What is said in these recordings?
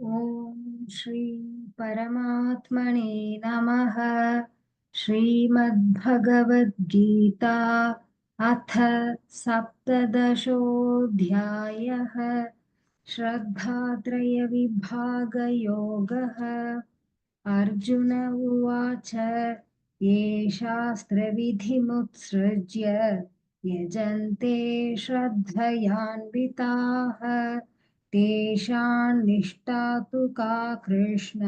ॐ श्री परमात्मने नमः। श्रीमद्भगवद्गीता अथ सप्तदशोऽध्यायः। श्रद्धात्रयविभागयोगः। अर्जुन उवाच ये शास्त्रविधिमुत्सृज्य यजन्ते श्रद्धयान्विताः तेषां निष्ठा तु का कृष्ण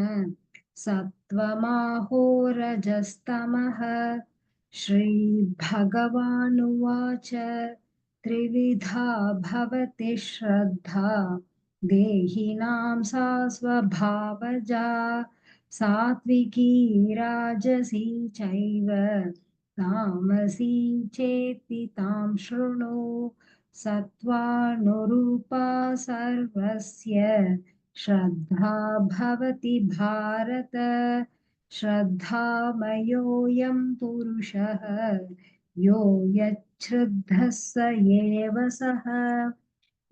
सत्त्वमाहोरजस्तमः। श्रीभगवानुवाच त्रिविधा भवति श्रद्धा देहिनां सा स्वभावजा सात्विकी राजसी चैव तामसी चेति तां शृणु। सत्त्वानुरूपा सर्वस्य श्रद्धा भवति भारत। श्रद्धामयोऽयं पुरुषः यो यच्छ्रद्धः स एव सः।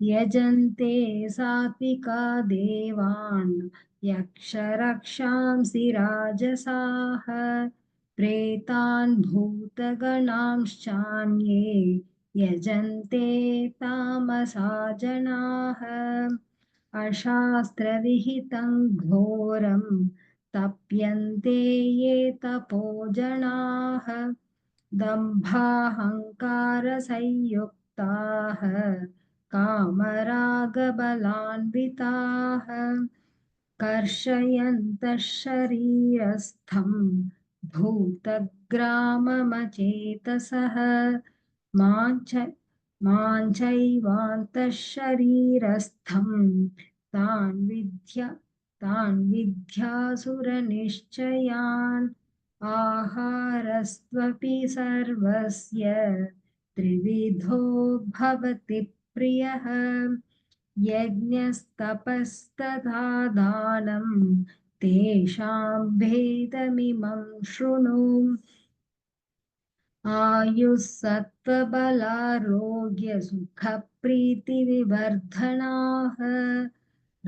यजन्ते सात्विका देवान् यक्षरक्षांसि राजसाः प्रेतान् भूतगणांश्चान्ये यजन्ते तामसा जनाः। अशास्त्रविहितं घोरं तप्यन्ते ये तपो जनाः दम्भाहङ्कारसंयुक्ताः कामरागबलान्विताः कर्षयन्तः शरीरस्थं भूतग्राममचेतसः माञ्चैवान्तः शरीरस्थं तान् विद्यासुरनिश्चयान्। आहारस्त्वपि सर्वस्य त्रिविधो भवति प्रियः यज्ञस्तपस्तथा दानं तेषां भेदमिमं शृणु। आयुः सत्त्वबलारोग्यसुखप्रीतिविवर्धनाः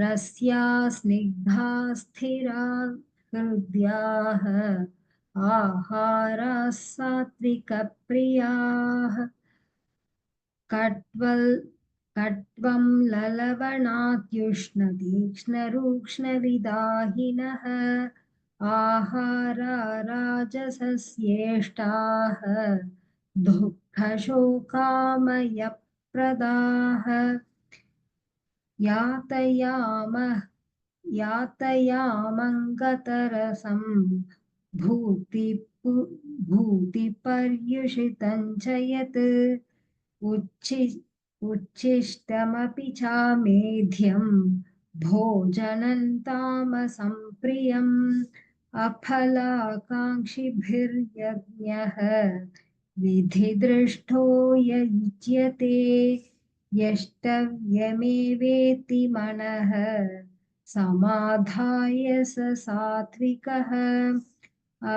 रस्या स्निग्धा स्थिरा हृद्याः आहाराः सात्विकप्रियाः कट्वं ललवणात्युष्णतीक्ष्णरूक्ष्णविदाहिनः आहारा राजसस्येष्टाः दुःखशोकामयप्रदाः यातयामङ्गतरसं भूतिपर्युषितं च यत् उच्छिष्टमपि चामेध्यं भोजनं तामसं प्रियम् अफलाकाङ्क्षिभिर्यज्ञः विधिदृष्टो य युज्यते यष्टव्यमेवेति मनः समाधाय स सात्विकः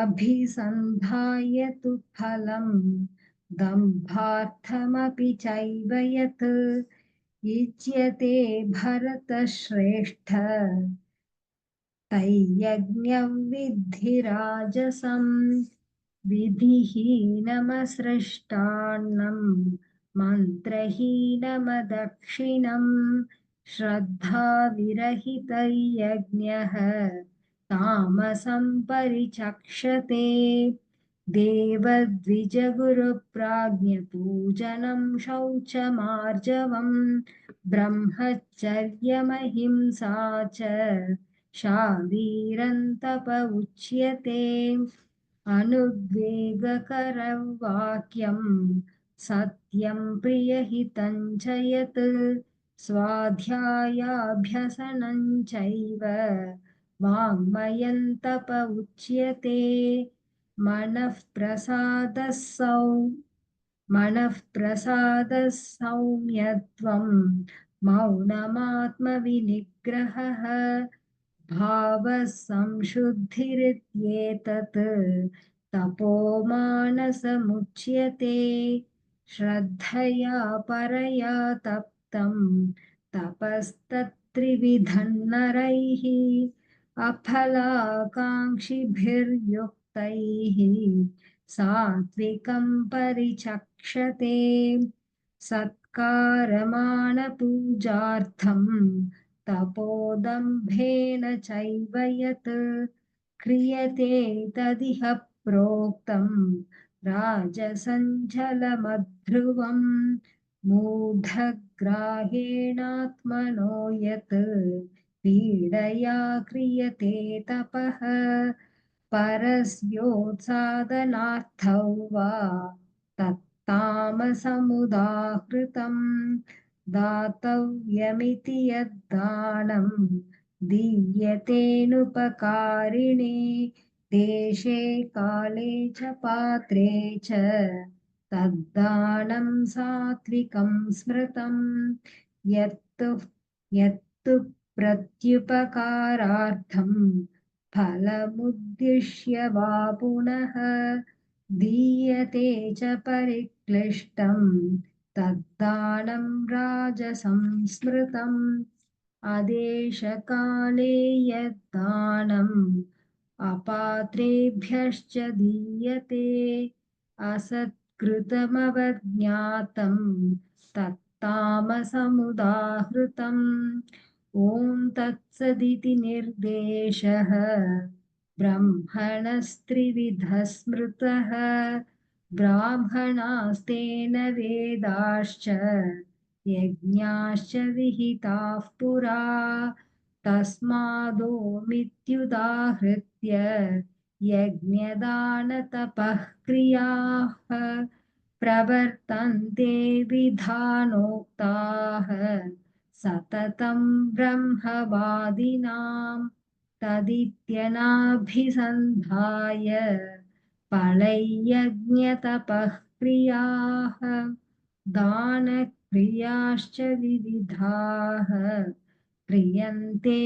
अभिसन्धाय तु फलम् दम्भार्थमपि चैव यत् युज्यते भरतश्रेष्ठ तैयज्ञं विद्धि राजसं। विधिहीनमसृष्टान्नं मन्त्रहीनमदक्षिणं श्रद्धाविरहितयज्ञः तामसं परिचक्षते। देवद्विजगुरुप्राज्ञपूजनं शौचमार्जवं ब्रह्मचर्यमहिंसा च शारीरं तप उच्यते। अनुद्वेगकरं वाक्यं सत्यं प्रियहितं च यत् स्वाध्यायाभ्यसनं चैव वाङ्मयं तप उच्यते। मनः प्रसादः सौम्यत्वं मौनमात्मविनिग्रहः भावसंशुद्धिरित्येतत् तपो मानसमुच्यते। श्रद्धया परया तप्तं तपस्तत् त्रिविधन्नरैः अफलाकाङ्क्षिभिर्युक्तैः सात्विकं परिचक्षते सत्कारमानपूजार्थं तपोदम्भेन चैव यत् क्रियते तदिह प्रोक्तं राजसञ्चलमध्रुवम् मूढग्राहेणात्मनो यत् पीडया क्रियते तपः परस्योत्सादनार्थौ वा तत्तामसमुदाहृतम् दातव्यमिति यद्दानं दीयतेनुपकारिणे देशे काले च पात्रे च तद्दानं सात्विकं स्मृतम् यत्तु प्रत्युपकारार्थं फलमुद्दिश्य वा पुनः दीयते च परिक्लिष्टं तद्दानं राजसंस्मृतम् आदेशकाले यद्दानम् अपात्रेभ्यश्च दीयते असत्कृतमवज्ञातं तत्तामसमुदाहृतम् ॐ तत्सदिति निर्देशः ब्रह्मणस्त्रिविधः स्मृतः ब्राह्मणास्तेन वेदाश्च यज्ञाश्च विहिताः पुरा तस्मादोमित्युदाहृत्य यज्ञदानतपः क्रियाः प्रवर्तन्ते विधानोक्ताः सततं ब्रह्मवादिनां तदित्यनाभिसन्धाय फलैर्यज्ञतपः क्रियाः दानक्रियाश्च विविधाः क्रियन्ते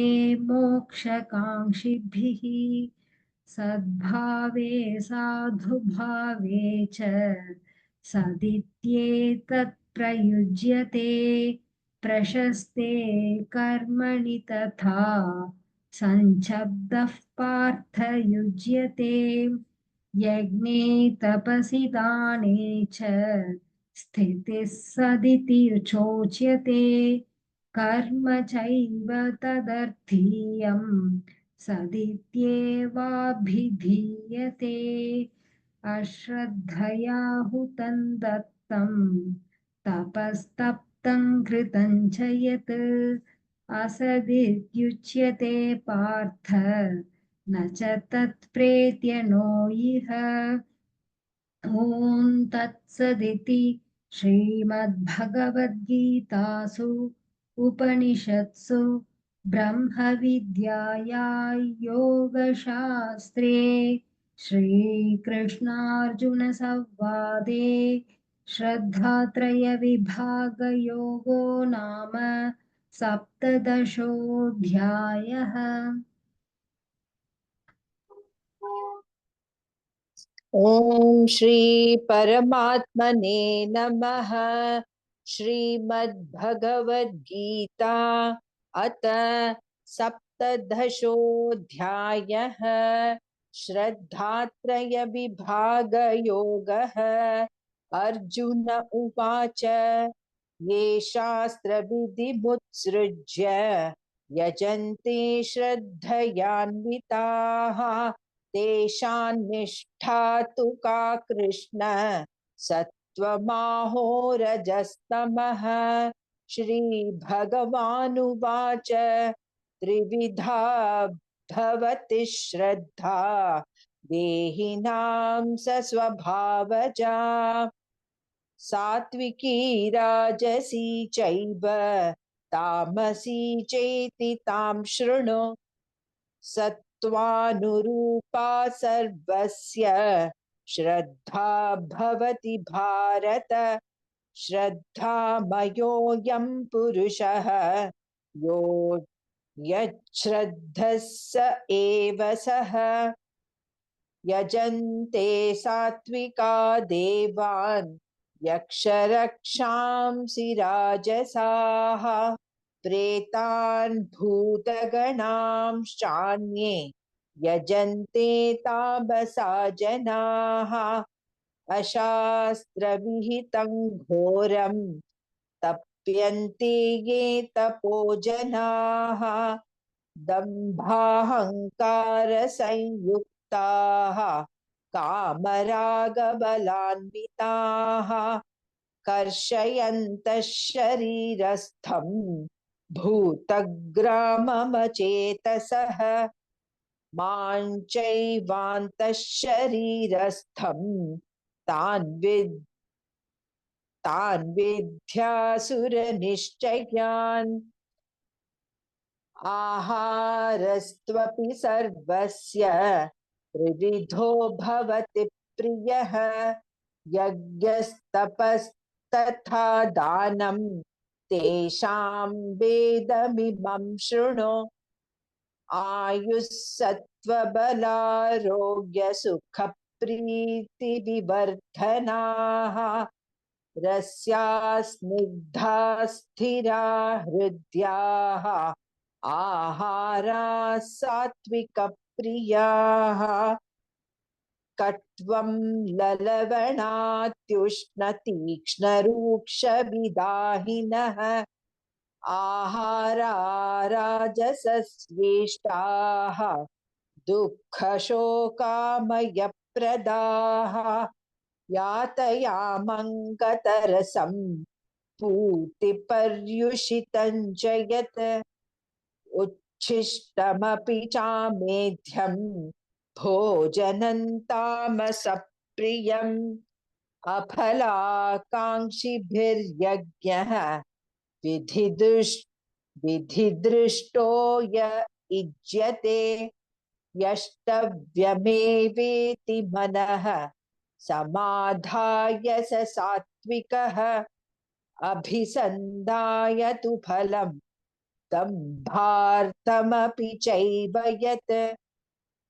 मोक्षकाङ्क्षिभिः सद्भावे साधुभावे च सदित्येतत् प्रयुज्यते प्रशस्ते कर्मणि तथा संशब्दः पार्थ युज्यते यज्ञे तपसि दाने च स्थितिः सदिति चोच्यते कर्म चैव तदर्थीयं सदित्येवाभिधीयते अश्रद्धया हुतं दत्तं तपस्तप्तं कृतं च यत् असदित्युच्यते पार्थ न च तत्प्रेत्य नो इह ॐ तत्सदिति श्रीमद्भगवद्गीतासु उपनिषत्सु ब्रह्मविद्यायां योगशास्त्रे श्रीकृष्णार्जुनसंवादे श्रद्धात्रयविभागयोगो नाम सप्तदशोऽध्यायः। ओम श्री परमात्मने नमः। श्रीमद्भगवद्गीता अथ सप्तदशोऽध्यायः श्रद्धात्रय विभागयोगः। अर्जुन उवाच ये शास्त्रविधिमुत्सृज्य यजन्ते श्रद्धयान्विताः तेषां निष्ठा तु का कृष्ण सत्त्वमाहोरजस्तमः। श्रीभगवानुवाच त्रिविधा भवति श्रद्धा देहिनां स्वभावजा सात्विकी राजसी चैव तामसी चेति तां शृणु। सत्त्वानुरूपा सर्वस्य श्रद्धा भवति भारत। श्रद्धामयोऽयं पुरुषः यो यच्छ्रद्धः स एव सः। यजन्ते सात्विका देवान् यक्षरक्षांसि राजसाः प्रेतान् भूतगणांश्चान्ये यजन्ते तामसा जनाः अशास्त्रविहितं घोरं तप्यन्ते ये तपो जनाः दम्भाहङ्कारसंयुक्ताः कामरागबलान्विताः कर्षयन्तः शरीरस्थं भूतग्राममचेतसः मां चैवान्तः शरीरस्थं तान् विद्यासुरनिश्चयान् आहारस्त्वपि सर्वस्य त्रिविधो भवति प्रियः यज्ञस्तपस्तथा दानं तेषां वेदमिमं शृणु आयुः सत्त्वबलारोग्यसुखप्रीतिविवर्धनाः रस्या स्निग्धा स्थिरा हृद्याः आहारा सात्विकप्रियाः कट्वं ललवणात्युष्णतीक्ष्णरूक्षविदाहिनः आहारा राजसस्येष्टाः दुःखशोकामयप्रदाः यातयामङ्गतरसं पूतिपर्युषितं च यत् उच्छिष्टमपि चामेध्यं भोजनं तामसप्रियम् अफलाकाङ्क्षिभिर्यज्ञः विधिदृष्टो य युज्यते यष्टव्यमेवेति मनः समाधाय स सात्विकः अभिसन्धाय तु फलं दम्भार्थमपि चैव यत्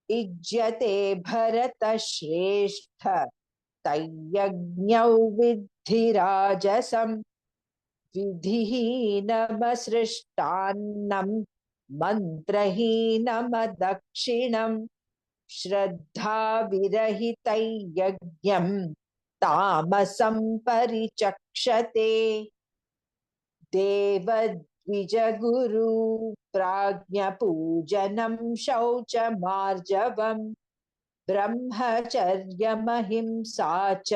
युज्यते भरतश्रेष्ठ तयज्ञौ विद्धि राजसं विधिहीनमसृष्टान्नं मन्त्रहीनमदक्षिणम् श्रद्धाविरहितं यज्ञं तामसं परिचक्षते देवद्विजगुरु प्राज्ञपूजनं शौचमार्जवम् ब्रह्मचर्यमहिंसा च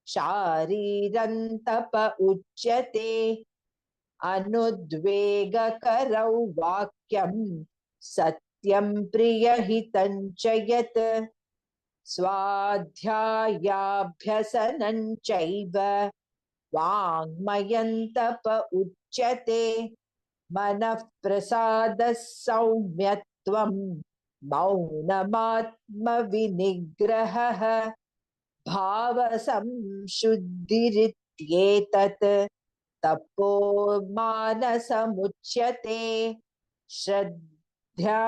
शारीरं तप उच्यते अनुद्वेगकरौ वाक्यं सत्यं प्रियहितं च यत् स्वाध्यायाभ्यसनं चैव वाङ्मयं तप उच्यते मनः प्रसादः सौम्यत्वं मौनमात्मविनिग्रहः भावसंशुद्धिरित्येतत् तपो मानसमुच्यते श्रद्धया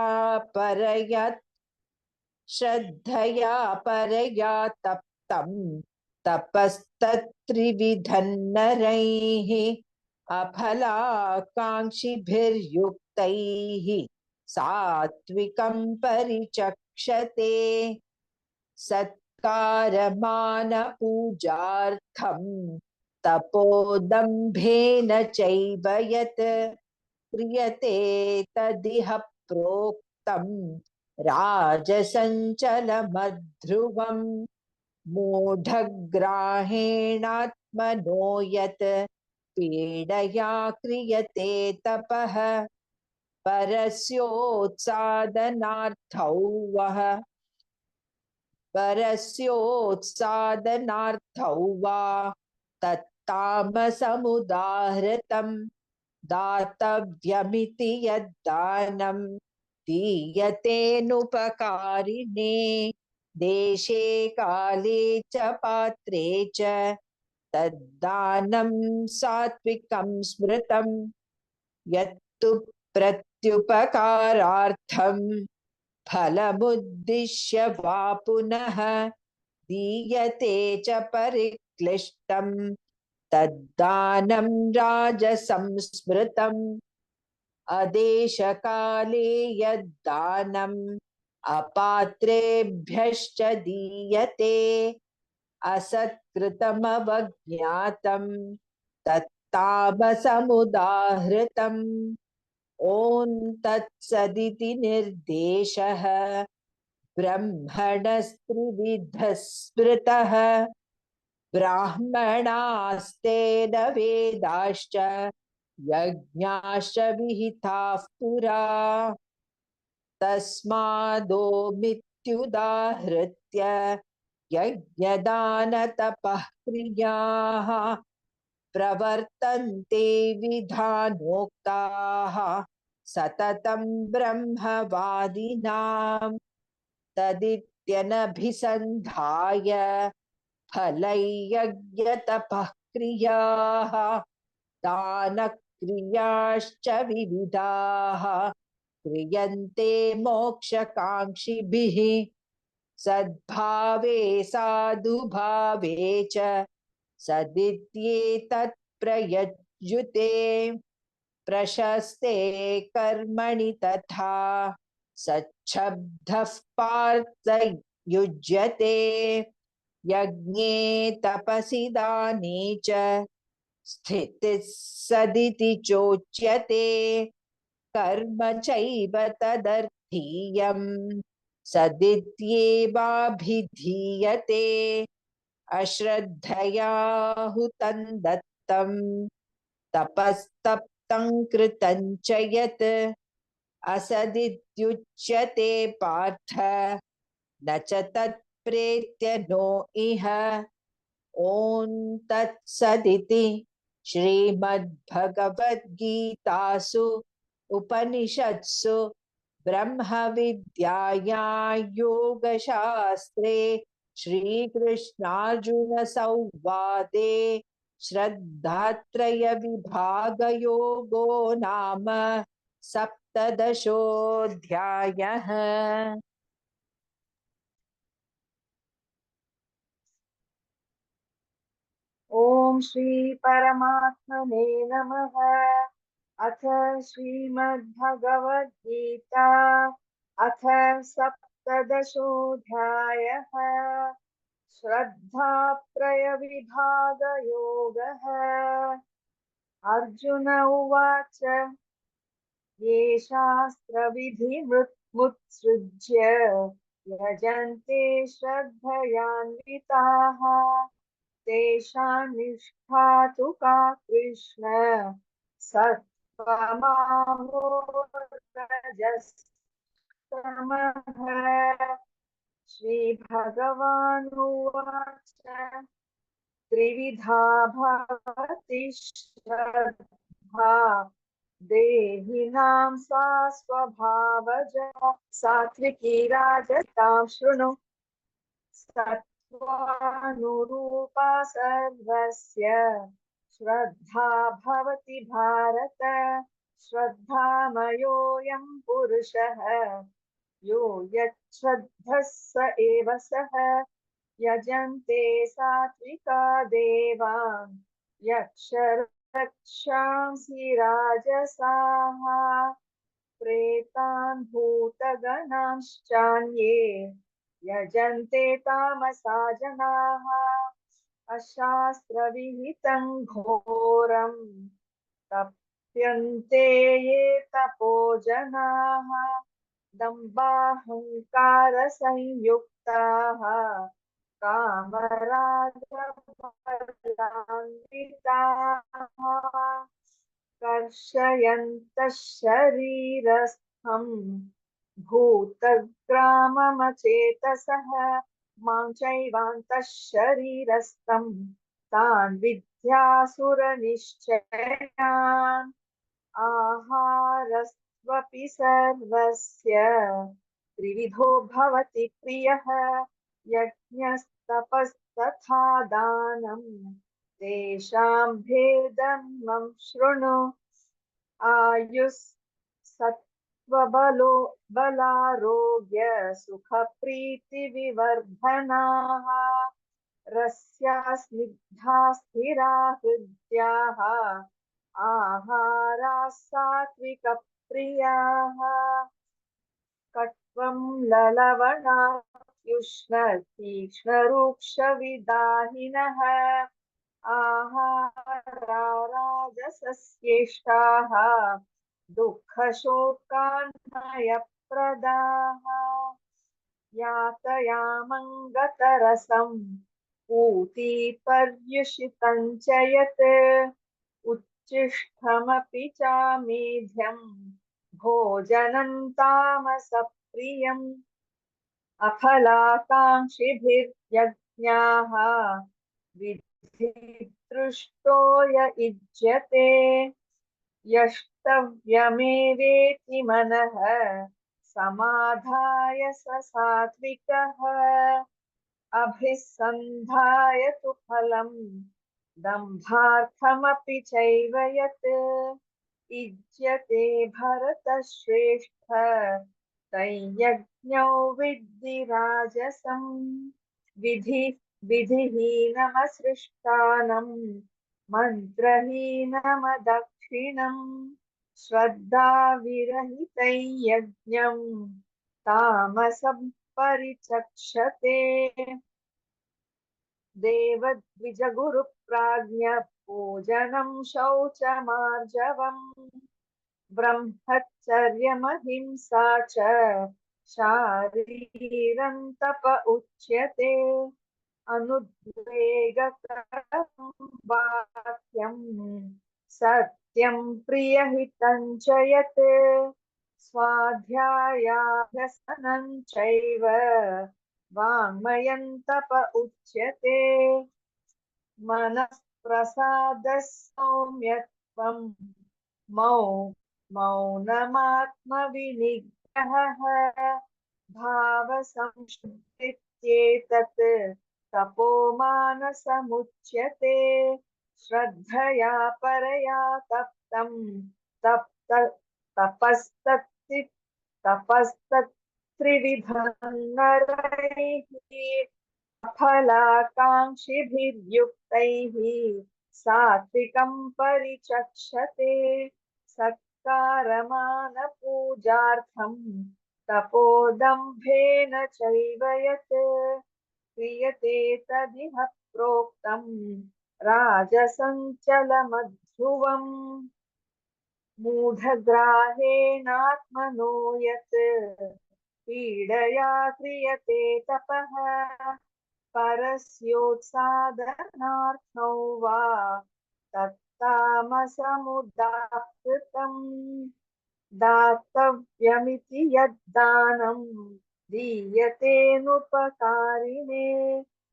परया तप्तं तपस्तत्त्रिविधन्नरैः अफलाकाङ्क्षिभिर्युक्तैः सात्विकं परिचक्षते सत्कारमानपूजार्थं तपोदम्भेन चैव यत् क्रियते तदिह प्रोक्तं राजसञ्चलमध्रुवम् मूढग्राहेणात्मनो यत् पीडया क्रियते तपः परस्योत्सादनार्थौ वा तत्तामसमुदाहृतं दातव्यमिति यद्दानं दीयतेनुपकारिणे देशे काले च पात्रे च तद्दानं सात्विकं स्मृतं यत्तु प्रत्युपकारार्थं फलमुद्दिश्य वा पुनः दीयते च परिक्लिष्टं तद्दानं राजसं स्मृतम् अदेशकाले यद्दानम् अपात्रेभ्यश्च दीयते असत्कृतमवज्ञातं तत्तामसमुदाहृतम् ॐ तत्सदिति निर्देशः ब्रह्मणस्त्रिविधः स्मृतः ब्राह्मणास्तेन वेदाश्च यज्ञाश्च विहिताः पुरा तस्मादो मित्युदाहृत्य यज्ञदानतपः क्रियाः प्रवर्तन्ते विधानोक्ताः सततं ब्रह्मवादिनां तदित्यनभिसन्धाय फलैयज्ञतपः क्रियाः दानक्रियाश्च विविधाः क्रियन्ते मोक्षकाङ्क्षिभिः सद्भावे साधुभावे च सदित्येतत् प्रयुज्यते प्रशस्ते कर्मणि तथा सच्छब्दः पार्थ युज्यते यज्ञे तपसि दाने च स्थितिः सदिति चोच्यते कर्म चैव तदर्थीयम् सदित्येवाभिधीयते अश्रद्धया हुतं दत्तं तपस्तप्तं कृतं च यत् असदित्युच्यते पार्थ न च तत्प्रेत्य नो इह ॐ तत्सदिति श्रीमद्भगवद्गीतासु उपनिषत्सु ब्रह्मविद्यायां योगशास्त्रे श्रीकृष्णार्जुनसंवादे श्रद्धात्रयविभागयोगो नाम सप्तदशोऽध्यायः। ओम श्री परमात्मने नमः। अथ श्रीमद्भगवद्गीता अथ सप्तदशोऽध्यायः। श्रद्धात्रयविभागयोगः। अर्जुन उवाच ये शास्त्रविधिमुत्सृज्य यजन्ते श्रद्धयान्विताः तेषां निष्ठा तु का कृष्ण सत्त्वमाहो रजस्तमः। श्रीभगवानुवाच त्रिविधा भवति श्रद्धा देहिनां सा स्वभावजा सात्विकी राजसां शृणु सत्त्वानुरूपा सर्वस्य श्रद्धा भवति भारत। श्रद्धामयोऽयं पुरुषः यो यच्छ्रद्धः स एव सः यजन्ते सात्विका देवान् यक्षरक्षांसि राजसाः प्रेतान् भूतगणांश्चान्ये यजन्ते तामसा जनाः अशास्त्रविहितं घोरं तप्यन्ते ये तपो जनाः दम्भाहंकारसंयुक्ताः कामरागबलान्विताः कर्षयन्तः शरीरस्थं भूतग्राममचेतसः मां चैवान्तः शरीरस्थं तान् विद्यासुरनिश्चयान् आहारस्त्वपि सर्वस्य त्रिविधो भवति प्रियः यज्ञस्तपस्तथा दानं तेषां भेदं मम शृणु आयुस् सत्त्वबलो बलारोग्य सुखप्रीतिविवर्धनाः रस्या स्निग्धा स्थिरा हृद्याः आहारा सात्विकप्रियाः कट्वं ललवणात्युष्णतीक्ष्णरूक्षविदाहिनः आहारा राजसस्येष्टाः दुःखशोकान्मयप्रदाः यातयामङ्गतरसम् ऊतीपर्युषितं च यत् उच्छिष्टमपि चामेध्यम् भोजनं तामसप्रियम् अफलाकाङ्क्षिभिर्यज्ञाः विधिदृष्टो य युज्यते यष्टव्यमेवेति मनः समाधाय स सात्विकः अभिसन्धाय तु फलम् दम्भार्थमपि चैव यत् इज्यते भरतश्रेष्ठ तैयज्ञौ विद्धि राजसम् विधिहीनमसृष्टानम् मन्त्रहीनमदक्षिणम् श्रद्धाविरहितं यज्ञम् तामसं परिचक्षते देवद्विजगुरुप्राज्ञ पूजनं शौचमार्जवम् ब्रह्मचर्यमहिंसा च शारीरं तप उच्यते अनुद्वेगकरं वाक्यं सत्यं प्रियहितं च यत् स्वाध्यायाभ्यसनं चैव वाङ्मयं तप उच्यते मनः प्रसादः सौम्यत्वं मौनमात्मविनिग्रहः भावसंशुद्धित्येतत् तपोमानसमुच्यते श्रद्धया परया तप्तं तप्त तपस्तत्त्रिविधं नरैः फलाकाङ्क्षिभिर्युक्तैः सात्विकं परिचक्षते सत्कारमानपूजार्थं तपोदम्भेन चैव यत् क्रियते तदिह प्रोक्तं राजसञ्चलमध्रुवम् मूढग्राहेणात्मनो यत् पीडया क्रियते तपः परस्योत्सादनार्थो वा तत्तामसमुदाहृतम् दातव्यमिति यद्दानं दीयतेनुपकारिणे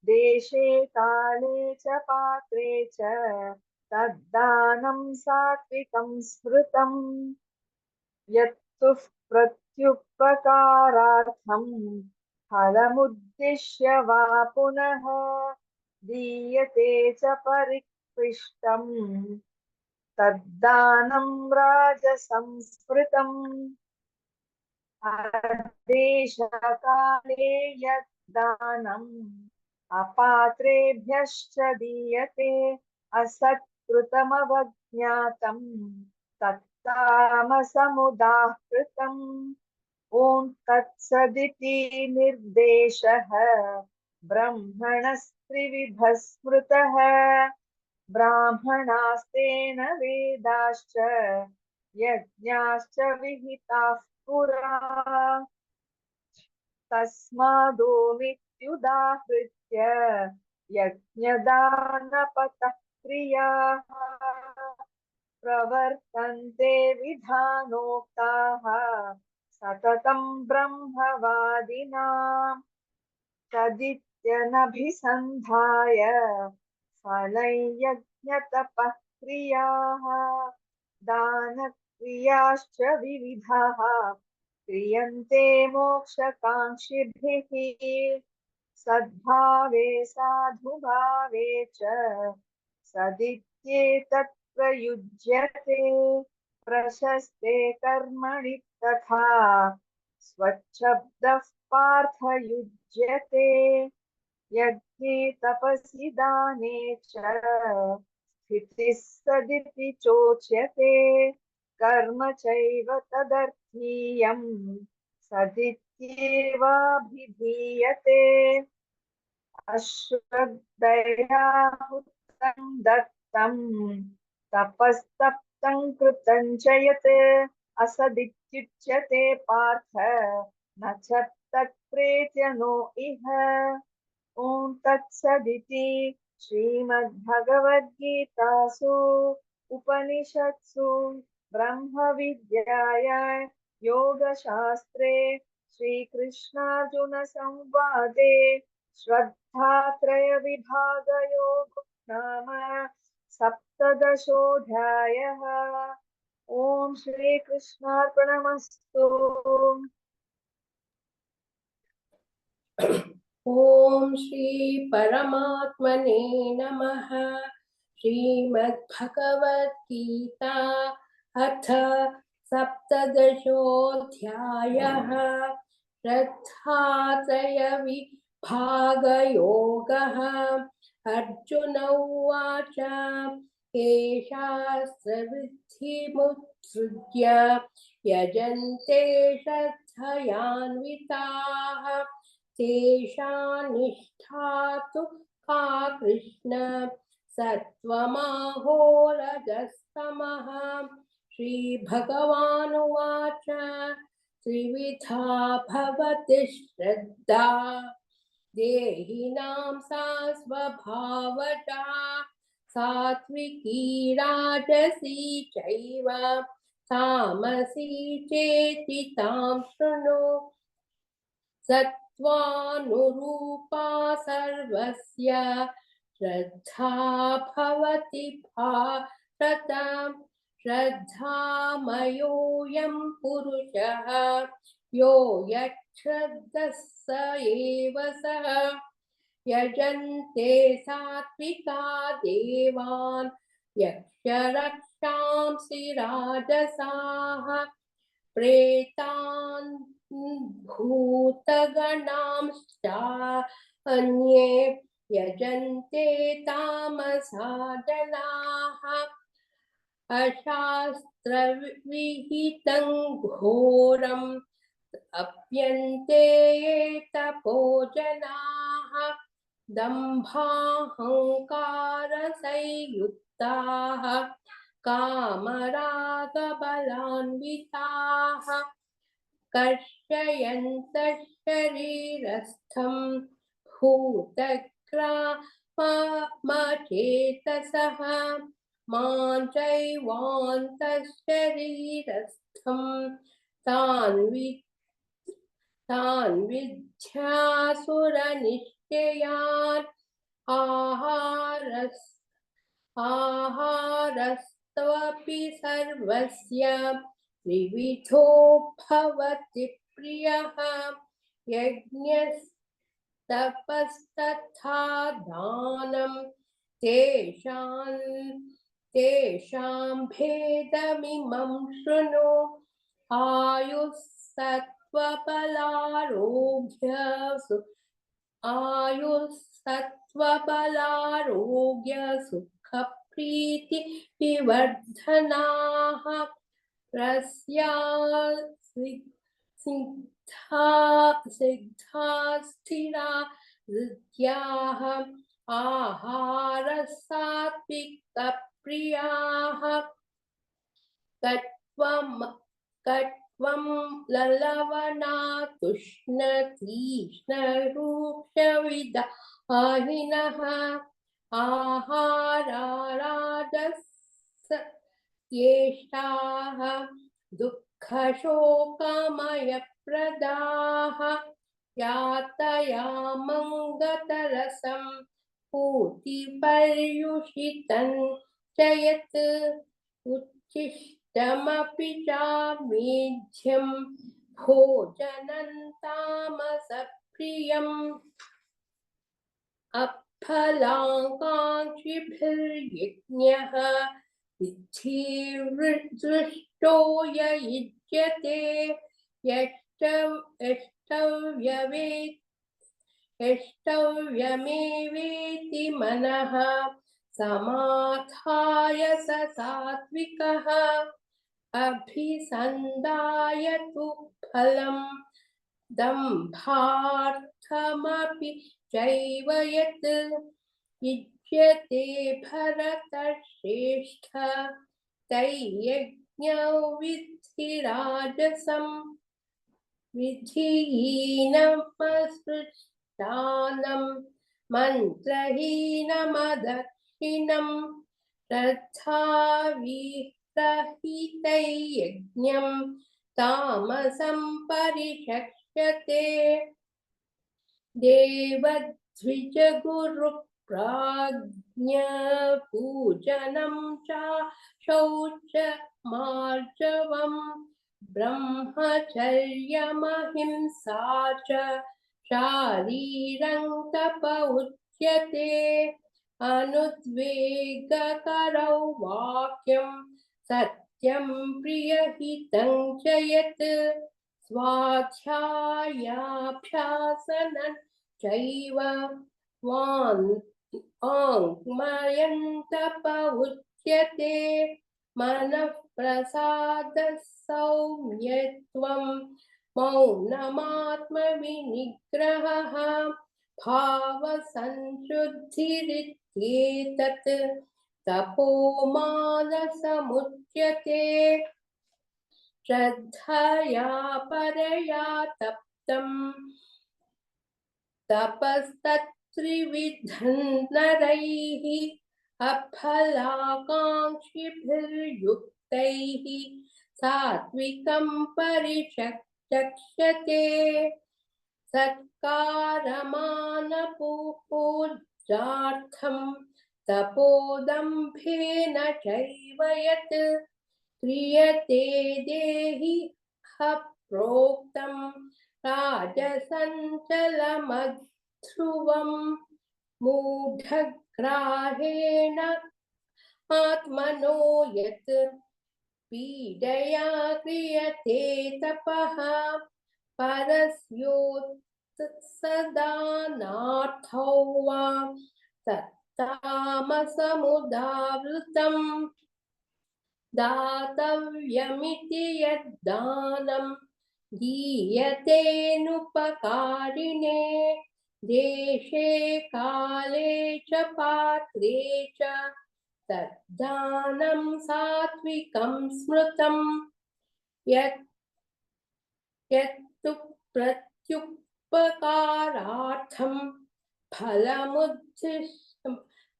देशे काले च पात्रे च तद्दानं सात्विकं स्मृतम् यत्तु प्रत्युपकारार्थं फलमुद्दिश्य वा पुनः दीयते च परिक्लिष्टं तद्दानं राजसंस्मृतम् आदेशकाले यद्दानम् अपात्रेभ्यश्च दीयते असत्कृतमवज्ञातं तत्तामसमुदाहृतम् ॐ तत्सदिति निर्देशः ब्रह्मणस्त्रिविधः स्मृतः ब्राह्मणास्तेन वेदाश्च यज्ञाश्च विहिताः पुरा तस्मादोमित्युदाहृत्य यज्ञदानपतः क्रियाः प्रवर्तन्ते विधानोक्ताः सततं ब्रह्मवादिनां तदित्यनभिसन्धाय फलं यज्ञतपः क्रियाः दानक्रियाश्च विविधाः क्रियन्ते मोक्षकाङ्क्षिभिः सद्भावे साधुभावे च सदित्येतत् प्रयुज्यते प्रशस्ते कर्मणि तथा स्वच्छब्दः पार्थयुज्यते यज्ञे तपसि दाने च स्थितिः सदिति चोच्यते कर्म चैव तदर्थीयम् सदित्येवाभिधीयते अश्रद्धया हुतं दत्तं तपस्तप्तं कृतं च यत् असदित्युच्यते पार्थ न च तत्प्रेत्य नो इह ॐ तत्सदिति श्रीमद्भगवद्गीतासु उपनिषत्सु ब्रह्मविद्यायां योगशास्त्रे श्रीकृष्णार्जुनसंवादे श्रद्धात्रयविभागयोगो नाम सप्तदशोऽध्यायः। ॐ श्रीकृष्णार्पणमस्तु। ओम श्री परमात्मने नमः। श्रीमद्भगवत गीता अथ सप्तदशोऽध्यायः। श्रद्धात्रय विभागयोगः। अर्जुन उवाच ये शास्त्रविधिमुत्सृज्य यजन्ते श्रद्धयान्विताः तेषां निष्ठा तु का कृष्ण सत्त्वमाहो रजस्तमः। श्रीभगवानुवाच त्रिविधा भवति श्रद्धा देहिनां सा स्वभावजा सात्विकी राजसी चैव तामसी चेति तां शृणु। सत्त्वानुरूपा सर्वस्य श्रद्धा भवति भारत। श्रद्धामयोऽयं पुरुषः यो यच्छ्रद्धः स एव सः। यजन्ते सात्विका देवान् यक्षरक्षांसि राजसाः प्रेतान् भूतगणांश्च अन्ये यजन्ते तामसा जनाः। अशास्त्रविहितं घोरम् अप्यन्ते ये तपो जनाः दम्भाहंकारसंयुक्ताः कामरागबलान्विताः कर्षयन्तः शरीरस्थं भूतग्रामचेतसः मां चैवान्तः शरीरस्थं तान् विद्यासुरनिश्चयान्। आहारस्त्वपि सर्वस्य त्रिविधो भवति प्रियः यज्ञस्तपस्तथा दानं तेषां भेदमिमं शृणु। आयुस्सत्त्वबलारोग्य सुखप्रीति विवर्धनाः रस्या सिद्धा स्थिरा हृद्याः आहारः सात्विकप्रियाः कट्वं ललवणातुष्णतीक्ष्णरूक्षविदाहिनः आहाराराजस्येष्टाः दुःखशोकमयप्रदाः यातयामं पूतिपर्युषितं च यत् उच्छिष्टमपि चामेध्यं भोजनं तामसप्रियम् अफलाकाङ्क्षिभिर्यज्ञः सिद्धिर्दृष्टो य युज्यते यष्टव्यमेवेति मनः समाधाय स सात्विकः अभिसन्धाय तु फलं दम्भार्थमपि चैव यत् युज्यते भरतश्रेष्ठ तैर्यज्ञो विद्धि राजसम् विधिहीनमसृष्टानं मन्त्रहीनमदक्षिणम् श्रद्धाविरहितैर्यज्ञं तामसं परिचक्षते देवद्विजगुरुप्राज्ञपूजनं च शौचमार्जवम् ब्रह्मचर्यमहिंसा च शारीरं तप उच्यते अनुद्वेगकरौ वाक्यं सत्यं प्रियहितं च यत् स्वाध्यायाभ्यासनं चैव वाङ्मयं तप उच्यते मनः प्रसादः सौम्यत्वं मौनमात्मविनिग्रहः भावसंशुद्धिरित्येतत् तपोमानसमुच्यते श्रद्धया परया तप्तं तपस्तत्त्रिविधं नरैः अफलाकाङ्क्षिभिर्युक्तैः सात्विकं परिचक्षते सत्कारमानपूजार्थं तपोदम्भेन चैव यत् क्रियते देहि प्रोक्तं राजसञ्चलमध्रुवम् मूढग्राहेण आत्मनो यत् पीडया क्रियते तपः परस्योत्सदानार्थो वा तत्तामसमुदावृतम् दातव्यमिति यद्दानं दीयतेनुपकारिणे देशे काले च पात्रे च तद्दानं सात्विकं स्मृतं यत्तु प्रत्युपकारार्थं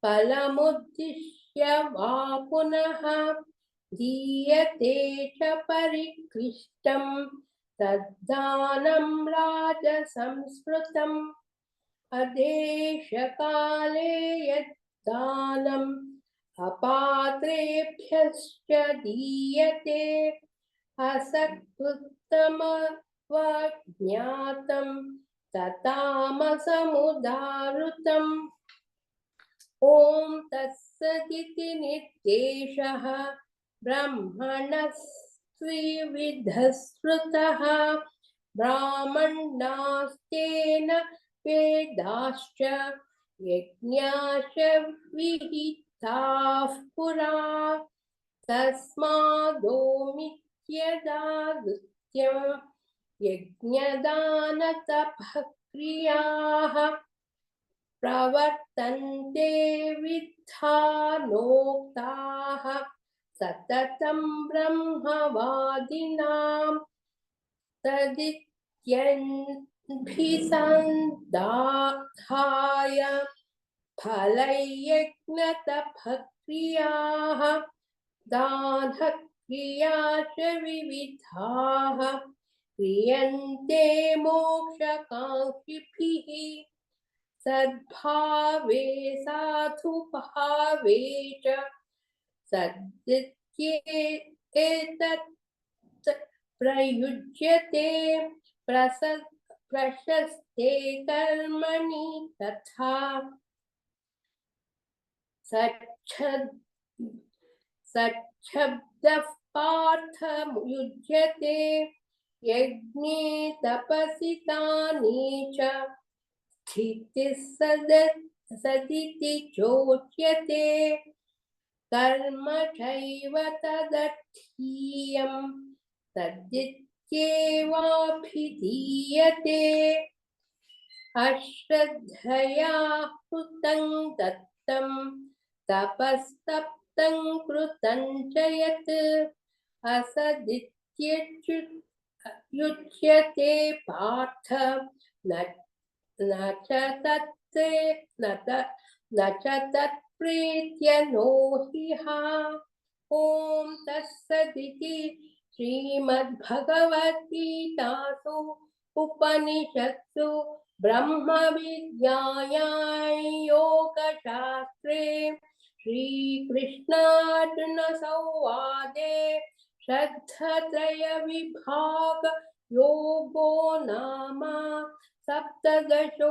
फलमुद्दिश्य वा पुनः दीयते च परिक्लिष्टं तद्दानं राजसंस्मृतम् अदेशकाले यद्दानम् अपात्रेभ्यश्च दीयते असकृत्तमवज्ञातं ततामसमुदाहृतम् ॐ तत्सदिति निर्देशः ब्रह्मणस्त्रिविधः स्मृतः ब्राह्मणास्तेन वेदाश्च यज्ञाश्च विहिताः पुरा तस्मादोमित्यदागृत्यं यज्ञदानतपःक्रियाः प्रवर्तन्ते विद्धानोक्ताः सततं ब्रह्मवादिनां तदित्यभिसन्धाय फलयज्ञतपःक्रियाः दानक्रिया च विविधाः क्रियन्ते मोक्षकाङ्क्षिभिः सद्भावे साधुभावे च सद्दित्येतत् प्रयुज्यते प्रशस्ते कर्मणि तथा सच्छब्दः पार्थमुच्यते यज्ञे तपसि दाने च स्थितिः सदिति चोच्यते कर्म चैव तदर्थीयं तद्विद्येवाभिधीयते अश्रद्धया कृतं दत्तं तपस्तप्तं कृतं च यत् असदित्युच्यते पार्थ न च तत्प्रीत्य नो ह्यः ॐ तत्सदिति श्रीमद्भगवद्गीतासु उपनिषत्सु ब्रह्मविद्यायां योगशास्त्रे श्रीकृष्णार्जुनसंवादे श्रद्धत्रयविभाग योगो नाम सप्तदशोऽध्यायः।